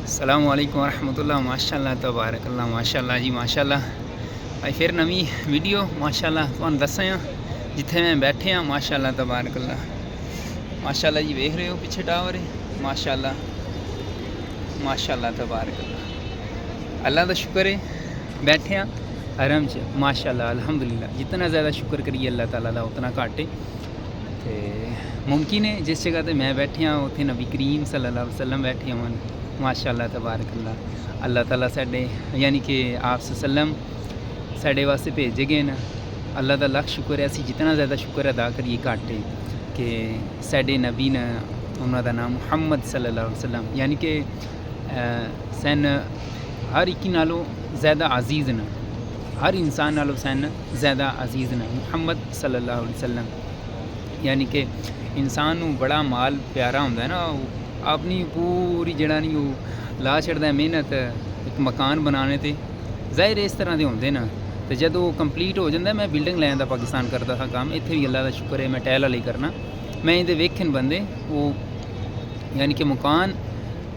अस्सलामु अलैकुम वरहमतुल्लाह। माशाअल्लाह तबारकल्लाह, माशाअल्लाह जी माशाअल्लाह। भाई फिर नवी वीडियो माशाअल्लाह तुहानूं दस्सां जिथे मैं बैठे हाँ। माशाअल्लाह तबारकल्लाह, माशाअल्लाह जी वेख रहे हो पिछे टावर है। माशाअल्लाह माशाअल्लाह तबारकल्लाह, अल्लाह का शुक्र है बैठे हाँ आराम च। माशाअल्लाह अल्हम्दुलिल्लाह, जितना ज़्यादा शुक्र करिए अल्लाह ताला का उतना घट है। तो मुमकिन है जिस जगह पर मैं बैठे हाँ उत्थे नबी करीम सल्लल्लाहु अलैहि वसल्लम बैठे होन। माशाअल्लाह तबारकल्लाह, अल्लाह ताला साडे यानी कि आप सल्लम साडे वास्ते भेजे गए न। अल्लाह का लख शुक्र है, असी जितना ज़्यादा शुक्र अदा करिए घट है कि साडे नबी ने उन्होंने नाम मुहम्मद सल्लल्लाहु अलैहि वसल्लम यानी कि सन हर एक नालों ज़्यादा अजीज़ न, हर इंसान नालों सन ज़्यादा अजीज़ न मुहम्मद सल्लल्लाहु अलैहि वसल्लम। यानी कि इंसान नूं बड़ा माल प्यारा होंदा है ना, अपनी पूरी जड़ा नहीं वो ला छड़दा मेहनत एक मकान बनाने ते। ज़ाहिर इस तरह के होंदे ना, तो जब वो कंप्लीट हो जाता, मैं बिल्डिंग लैन का पाकिस्तान करता था काम, इत्थे भी अल्लाह का शुक्र है मैं टैल वाली करना। मैं ये वेखन बंदे वो यानी कि मकान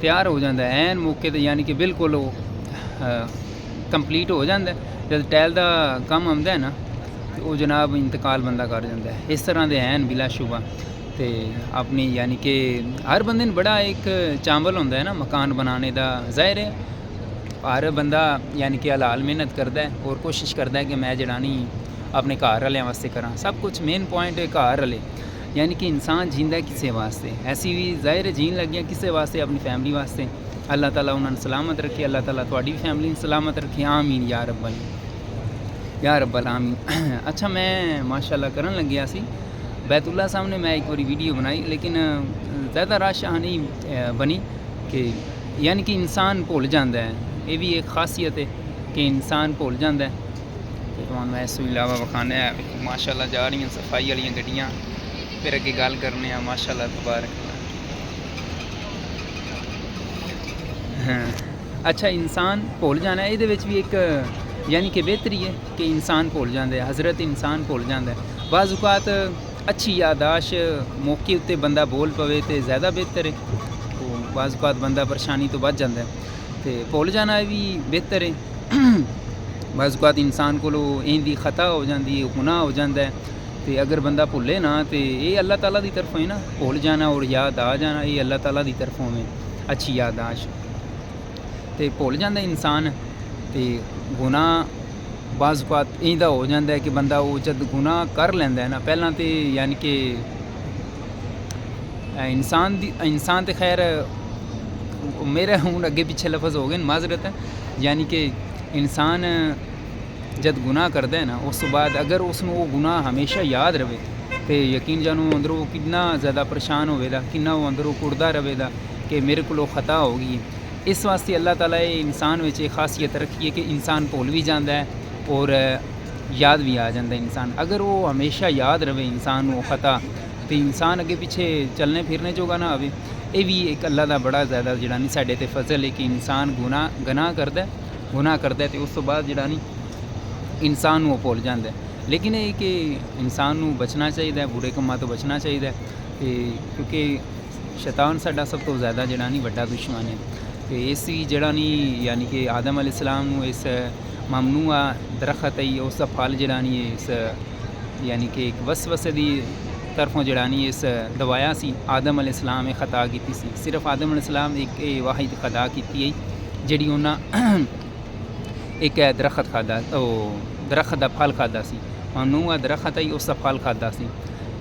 तैयार हो जाता है एन मौके ते, यानी कि बिल्कुल वो कंप्लीट हो जाता है। जब टैल का काम आंदा है ना तो वो जनाब इंतकाल बंदा कर जाता है। इस तरह के हैं बिलाशुबा। तो अपनी यानी कि हर बंदे ने बड़ा एक चांवल होंदा है ना मकान बनाने का। ज़ाहिर है हर बंदा यानी कि हलाल मेहनत करता है और कोशिश करता है कि मैं जड़ा नहीं अपने घर वाले वास्ते करा सब कुछ। मेन पॉइंट है घर वाले, यानी कि इंसान जींदा किसे वास्ते, ऐसी भी ज़ाहिर है जीन लगियाँ किसे वास्ते, अपनी फैमिली वास्ते। अल्लाह ताला उन्होंने सलामत रखे, अल्लाह ताला तुहाडी फैमिली सलामत रखे। आमीन या रब्बल आमीन। अच्छा मैं माशाअल्लाह करन लग्या सी बैतुल्ला सामने मैं एक बारी वीडियो बनाई, लेकिन ज़्यादा रश नहीं बनी कि यानी कि इंसान भुल जाता है। ये भी एक खासियत है कि इंसान भुल जाता है। तो तुहानूं मैं इस तो इलावा विखाने माशाअल्लाह जा रही सफाई वाली गड्डियाँ, फिर अगे गल करने माशाअल्लाह तबारक। हाँ अच्छा, इंसान भुल जाना ये भी एक यानी कि बेहतरी है कि इंसान भुल जाता है, हज़रत इंसान भुल जाता है। बाज़ औक़ात अच्छी यादाश्त मौके उत्ते बंदा बोल पवे तो ज़्यादा बेहतर है। तो बाज़ औक़ात बंदा परेशानी तो बच जाता है, तो भुल जाना भी बेहतर है। बाज़ औक़ात इंसान को इंदी खता हो जाती है, गुनाह हो जाता है। तो अगर बंदा भुले ना तो ये अल्लाह ताला की तरफों है ना, भुल जाना और याद आ जाना ये अल्लाह ताला की तरफों में अच्छी यादाश्त। तो भुल जाता इंसान तो गुनाह बाज़ औक़ात इंदा हो जाता है कि बंदा वो जब गुनाह कर लैंदा है ना पहला तो यानी कि इंसान तो खैर मेरे हूँ अगे पिछे लफज हो गए माजरत है। यानी कि इंसान जब गुनाह करता है ना उस बाद अगर उसनों वो गुनाह हमेशा याद रहे तो यकीन जानो अंदरों कितना ज़्यादा परेशान होएगा, कितना वो अंदरों कुड़दा रहेगा कि मेरे को खता होगी। इस वास्ते अल्लाह ताला इंसान में एक खासियत रखी है कि इंसान भुल भी जाता है और याद भी आ जाता है इंसान। अगर वो हमेशा याद रहे इंसान वो खता तो इंसान अगे पिछे चलने फिरने जोगा ना आवे। ये भी एक अल्लाह का बड़ा ज़्यादा जड़ा नहीं साडे ते फजल है कि इंसान गुनाह करता है तो उस तो बाद जड़ा नहीं इंसान वो भुल जाता है। लेकिन ये कि इंसान को बचना चाहिए, बुरे कामों तो बचना चाहिए, क्योंकि शैतान साडा सब तो ज़्यादा जड़ा नहीं बड़ा दुश्मन है। तो इसी जड़ा नहीं यानी कि आदम अलैहिस्सलाम इस ममनूआ दरख्त है उसका फल जड़ा नहीं इस यानी कि एक वसवसे दी तरफों जड़ा नहीं इस दवाया सी। आदम अलैहिस्सलाम ने खता की सी, सिर्फ आदम अलैहिस्सलाम एक वाहिद खता की जी उन्हें एक दरख्त खादा, दरख्त का फल खादा सी। ममनूआ दरख्त है उसका फल खादा सी।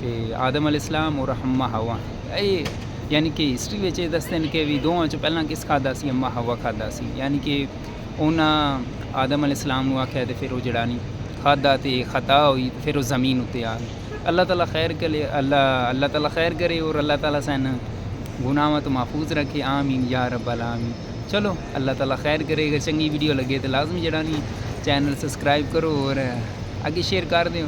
तो आदम अलैहिस्सलाम और अम्मा हवा ये यानी कि हिस्टरी में दसते हैं कि भी दोवां चों पहलां किस खादा सी, अम्मा हवा खादा सी। यानी कि उन्हें आदम अलैहिस्सलाम आख्या तो फिर वो जड़ा नहीं खादा तो खता हुई तो फिर वो ज़मीन उत्ते आ गई। अल्लाह ताला खैर करे, अल्लाह ताला खैर करे और अल्लाह ताला सन गुनाहों तो महफूज रखे। आमीन या रब्बल आमीन। चलो अल्लाह ताला खैर करे। अगर चंगी वीडियो लगे तो लाजमी जड़ा नहीं चैनल सब्सक्राइब करो और आगे शेयर कर दो।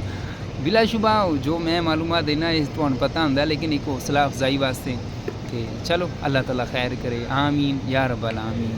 बिलाशुबा जो मैं मालूमात देना तो पता होंगे, लेकिन एक हौसला अफजाई वास्ते कि चलो अल्लाह ताला खैर करे। आमीन या रब्बल आमीन।